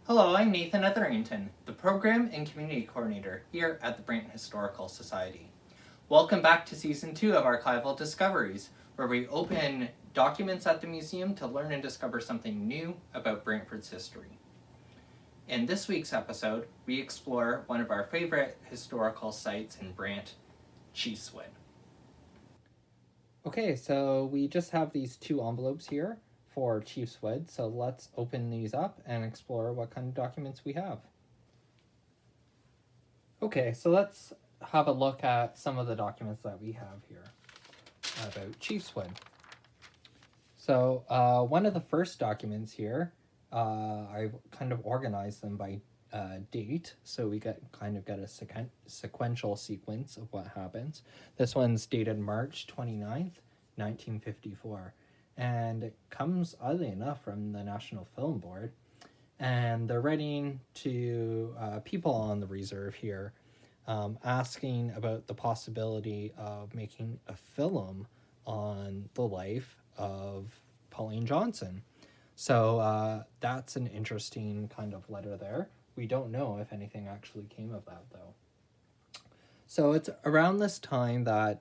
Hello, I'm Nathan Etherington, the Program and Community Coordinator here at the Brant Historical Society. Welcome back to Season 2 of Archival Discoveries, where we open documents at the museum to learn and discover something new about Brantford's history. In this week's episode, we explore one of our favorite historical sites in Brant, Chiefswood. Okay, so we just have these two envelopes here for Chiefswood, so let's open these up and explore what kind of documents we have. Okay, so let's have a look at some of the documents that we have here about Chiefswood. So one of the first documents here, I've kind of organized them by date, so we get a sequential sequence of what happens. This one's dated March 29th, 1954, and it comes, oddly enough, from the National Film Board, and they're writing to people on the reserve here, asking about the possibility of making a film on the life of Pauline Johnson. So that's an interesting kind of letter there. We don't know if anything actually came of that, though. So it's around this time that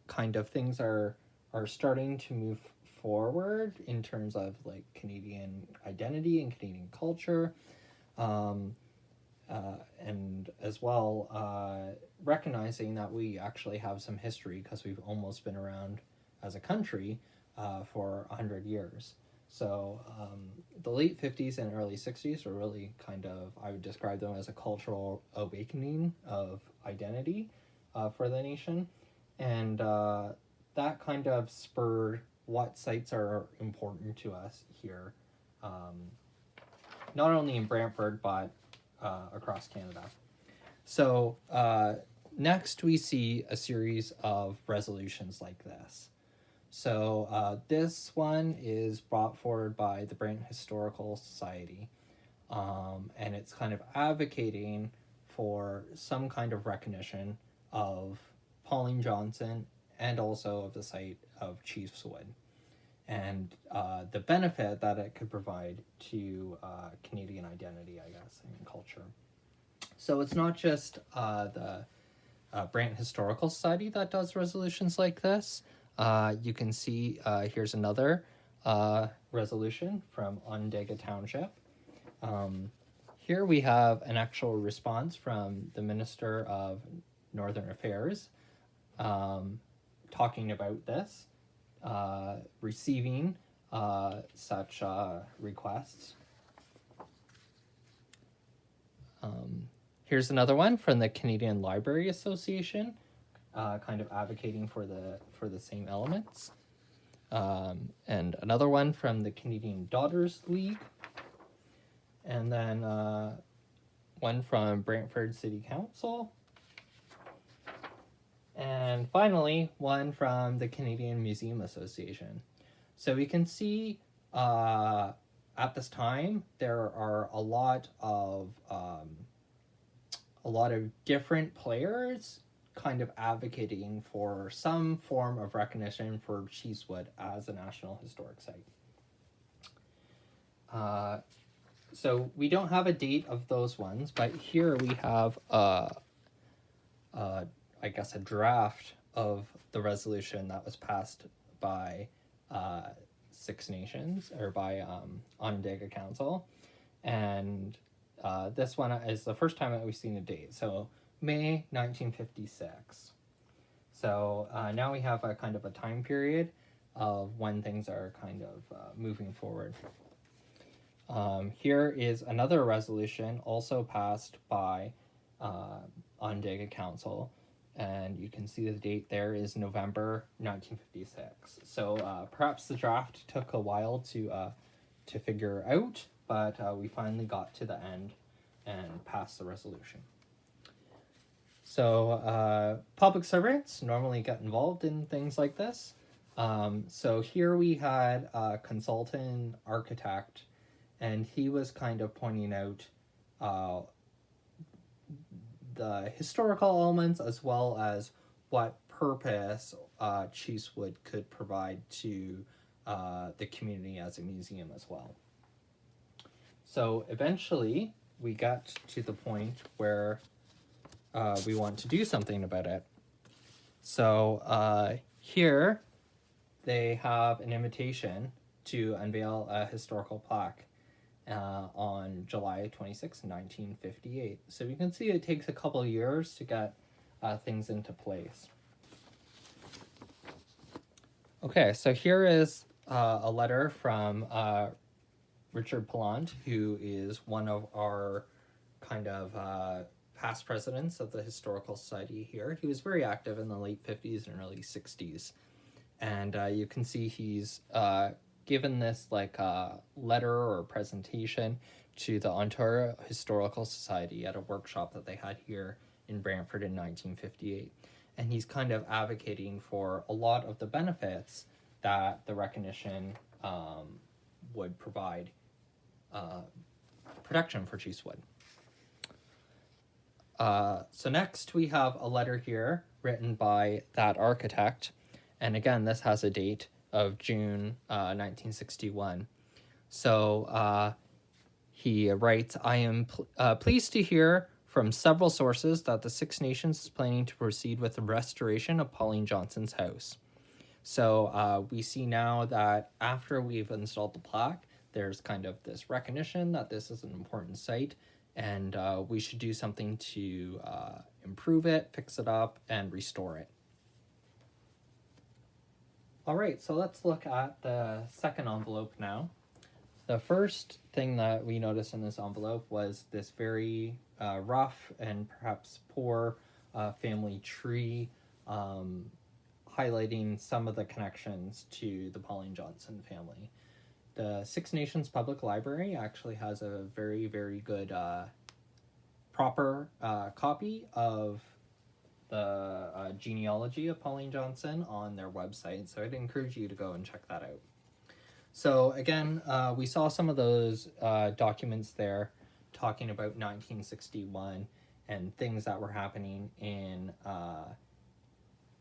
kind of things are starting to move forward in terms of like Canadian identity and Canadian culture, and as well recognizing that we actually have some history because we've almost been around as a country for 100 years. So the late 50s and early 60s were really kind of, I would describe them as a cultural awakening of identity for the nation. And that kind of spurred what sites are important to us here, not only in Brantford, but across Canada. So next we see a series of resolutions like this. So this one is brought forward by the Brant Historical Society, and it's kind of advocating for some kind of recognition of Pauline Johnson and also of the site of Chiefswood, and the benefit that it could provide to Canadian identity, I guess, and culture. So it's not just the Brant Historical Society that does resolutions like this. You can see here's another resolution from Onondaga Township. Here we have an actual response from the Minister of Northern Affairs talking about this, receiving such requests. Here's another one from the Canadian Library Association, kind of advocating for the same elements. And another one from the Canadian Daughters League. And then one from Brantford City Council. And finally, one from the Canadian Museum Association. So we can see at this time there are a lot of different players kind of advocating for some form of recognition for Chiefswood as a National Historic Site. So we don't have a date of those ones, but here we have I guess a draft of the resolution that was passed by Six Nations, or by Onondaga Council, and this one is the first time that we've seen a date, so May 1956. So now we have a kind of a time period of when things are kind of moving forward. Here is another resolution also passed by Onondaga Council, and you can see the date there is November 1956. So perhaps the draft took a while to figure out, but we finally got to the end and passed the resolution. So public servants normally get involved in things like this. So here we had a consultant architect, and he was kind of pointing out the historical elements as well as what purpose Chiefswood could provide to the community as a museum as well. So eventually we got to the point where we want to do something about it. So here they have an invitation to unveil a historical plaque on July 26, 1958. So you can see it takes a couple of years to get things into place. Okay, so here is a letter from Richard Pallant, who is one of our kind of past presidents of the Historical Society here. He was very active in the late 50s and early 60s. And you can see he's given this like letter or presentation to the Ontario Historical Society at a workshop that they had here in Brantford in 1958. And he's kind of advocating for a lot of the benefits that the recognition would provide protection for Chiefswood. So next we have a letter here written by that architect. And again, this has a date of June 1961. So he writes, I am pleased to hear from several sources that the Six Nations is planning to proceed with the restoration of Pauline Johnson's house. So we see now that after we've installed the plaque, there's kind of this recognition that this is an important site, and we should do something to improve it, fix it up, and restore it. All right, so let's look at the second envelope now. The first thing that we noticed in this envelope was this very rough and perhaps poor family tree, highlighting some of the connections to the Pauline Johnson family. The Six Nations Public Library actually has a very, very good proper copy of the genealogy of Pauline Johnson on their website, so I'd encourage you to go and check that out. So again, we saw some of those documents there talking about 1961 and things that were happening in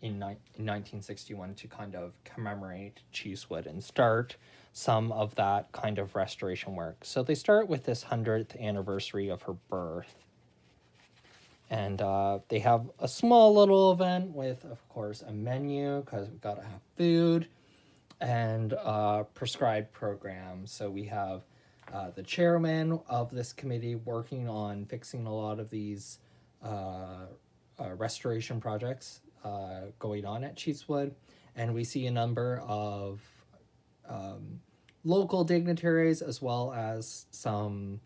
1961 to kind of commemorate Chiefswood and start some of that kind of restoration work. So they start with this 100th anniversary of her birth. And they have a small little event with, of course, a menu, because we've got to have food, and prescribed programs. So we have the chairman of this committee working on fixing a lot of these restoration projects going on at Chiefswood. And we see a number of local dignitaries as well as some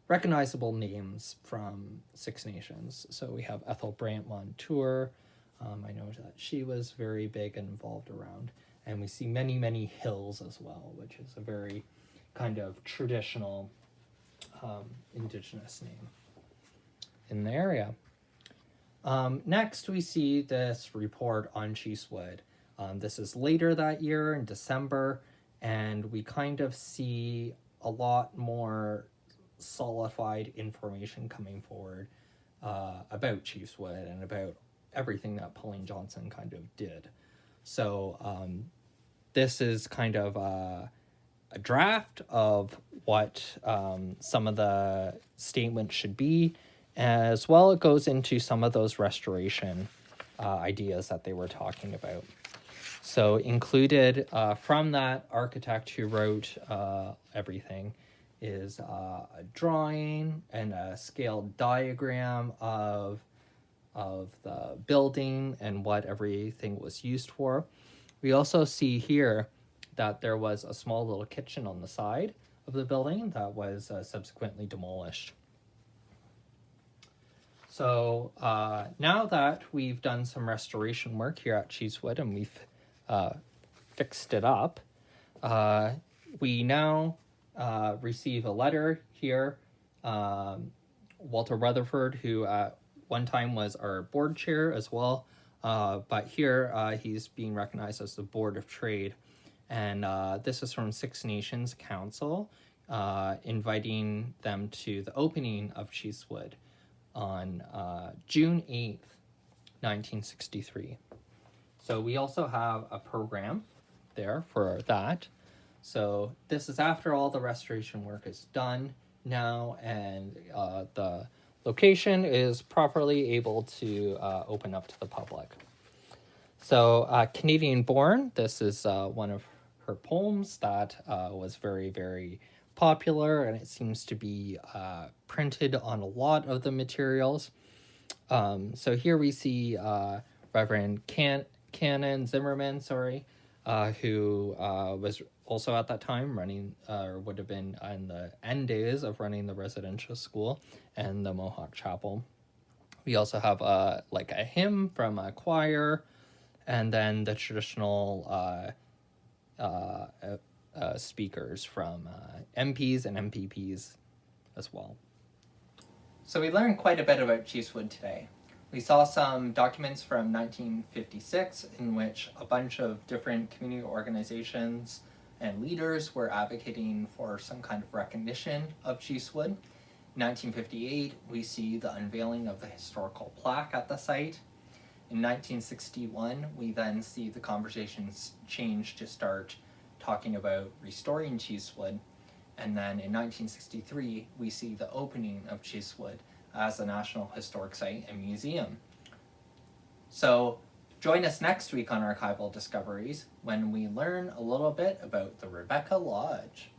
recognizable names from Six Nations. So we have Ethel Brant Montour. I know that she was very big and involved around. And we see many, many hills as well, which is a very kind of traditional Indigenous name in the area. Next, we see this report on Chiefswood. This is later that year in December, and we kind of see a lot more solidified information coming forward about Chiefswood and about everything that Pauline Johnson kind of did. So this is kind of a draft of what some of the statements should be. As well, it goes into some of those restoration ideas that they were talking about. So included from that architect who wrote everything is a drawing and a scaled diagram of the building and what everything was used for. We also see here that there was a small little kitchen on the side of the building that was subsequently demolished. So now that we've done some restoration work here at Chiefswood and we've fixed it up, we now receive a letter here. Walter Rutherford, who at one time was our board chair as well, but here he's being recognized as the Board of Trade. And this is from Six Nations Council, inviting them to the opening of Chiefswood on June 8th, 1963. So we also have a program there for that. So this is after all the restoration work is done now, and the location is properly able to open up to the public. So Canadian Born, this is one of her poems that was very, very popular, and it seems to be printed on a lot of the materials. So here we see Reverend Canon Zimmerman, who was also at that time running, or would have been in the end days of running the residential school and the Mohawk Chapel. We also have like a hymn from a choir, and then the traditional speakers from MPs and MPPs as well. So we learned quite a bit about Chiefswood today. We saw some documents from 1956 in which a bunch of different community organizations and leaders were advocating for some kind of recognition of Chiefswood. In 1958, we see the unveiling of the historical plaque at the site. In 1961, we then see the conversations change to start talking about restoring Chiefswood. And then in 1963, we see the opening of Chiefswood as a National Historic Site and Museum. So join us next week on Archival Discoveries when we learn a little bit about the Rebecca Lodge.